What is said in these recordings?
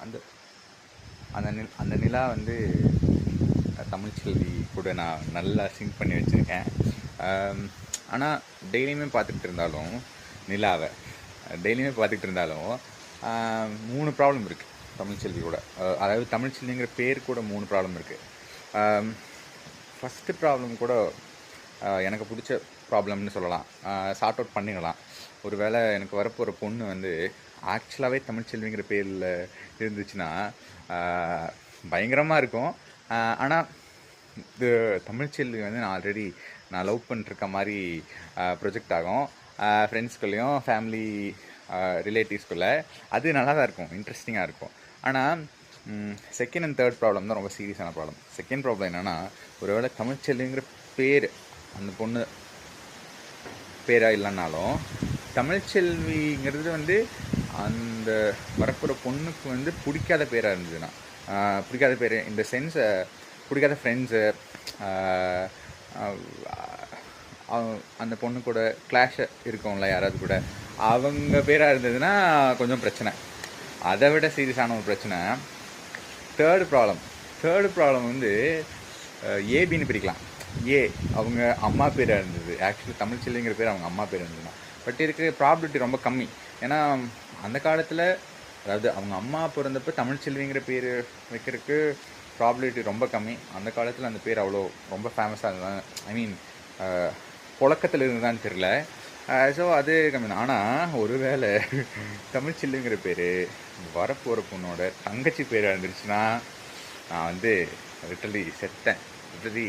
அந்த அந்த நிலா வந்து தமிழ்ச்செல்வி கூட நான் நல்லா சிங்க் பண்ணி வச்சுருக்கேன். ஆனால் டெய்லியுமே பார்த்துக்கிட்டு இருந்தாலும் நிலாவை டெய்லியுமே பார்த்துக்கிட்டு இருந்தாலும் 3 ப்ராப்ளம் இருக்குது தமிழ்ச்செல்வி கூட. அதாவது தமிழ்ச்செல்விங்கிற பேர் கூட 3 ப்ராப்ளம் இருக்குது. ஃபஸ்ட்டு ப்ராப்ளம் கூட எனக்கு பிடிச்ச ப்ராப்ளம்னு சொல்லலாம். சார்ட் அவுட் பண்ணிடலாம். ஒரு வேளை எனக்கு வரப்போகிற பொண்ணு வந்து ஆக்சுவலாகவே தமிழ்ச்செல்விங்கிற பேரில் இருந்துச்சுன்னா பயங்கரமாக இருக்கும். ஆனால் இது தமிழ்ச்செல்வி வந்து நான் லவ் பண்ணிருக்க மாதிரி ப்ரொஜெக்ட் ஆகும் ஃப்ரெண்ட்ஸ்குள்ளேயும் ஃபேமிலி ரிலேட்டிவ்ஸ்குள்ளே. அது நல்லா தான் இருக்கும், இன்ட்ரெஸ்டிங்காக இருக்கும். ஆனால் செகண்ட் அண்ட் தேர்ட் ப்ராப்ளம் தான் ரொம்ப சீரியஸான ப்ராப்ளம். செகண்ட் ப்ராப்ளம் என்னென்னா, ஒரு வேளை தமிழ்ச்செல்விங்கிற பேர் அந்த பொண்ணு பேராக இல்லைன்னாலும் தமிழ்ச்செல்விங்கிறது வந்து அந்த வரப்போகிற பொண்ணுக்கு வந்து பிடிக்காத பேராக இருந்ததுன்னா, பிடிக்காத பேர் இந்த சென்ஸ் பிடிக்காத ஃப்ரெண்ட்ஸு, அந்த பொண்ணு கூட கிளாஷ் இருக்கவங்கள யாராவது கூட அவங்க பேராக இருந்ததுன்னா கொஞ்சம் பிரச்சனை. அதை விட சீரியஸான ஒரு பிரச்சனை தேர்டு ப்ராப்ளம் வந்து ஏபின்னு பிரிக்கலாம். ஏ அவங்க அம்மா பேராக இருந்தது, ஆக்சுவலி தமிழ்ச்செல்விங்கிற பேர் அவங்க அம்மா பேர் இருந்ததுன்னா. பட் இதுக்கு ப்ராபபிலிட்டி ரொம்ப கம்மி. ஏன்னா அந்த காலத்தில், அதாவது அவங்க அம்மா பிறந்தப்போ தமிழ்ச்செல்விங்கிற பேர் வைக்கிறதுக்கு ப்ராபபிலிட்டி ரொம்ப கம்மி. அந்த காலத்தில் அந்த பேர் அவ்வளோ ரொம்ப ஃபேமஸாக இருந்தாங்க. ஐ மீன் புழக்கத்தில் இருந்ததான்னு தெரில. ஸோ அது கம்மி தான். ஆனால் ஒரு வேளை தமிழ்ச்செல்விங்கிற பேர் வரப்போகிற பொண்ணோட தங்கச்சி பேராக இருந்துருச்சுன்னா நான் வந்து லிட்டரலி செத்தேன். லிட்டரலி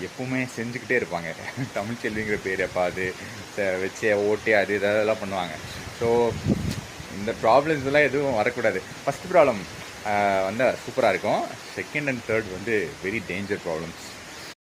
எப்பவுமே செஞ்சுக்கிட்டே இருப்பாங்க. தமிழ்ச்செல்விங்கிற பேர் எப்போ அது வச்சு ஓட்டி அது இதெல்லாம் பண்ணுவாங்க. ஸோ இந்த ப்ராப்ளம்ஸ் எல்லாம் எதுவும் வரக்கூடாது. ஃபஸ்ட் ப்ராப்ளம் வந்து சூப்பராக இருக்கும். செகண்ட் அண்ட் தேர்ட் வந்து வெரி டேஞ்சர் ப்ராப்ளம்ஸ்.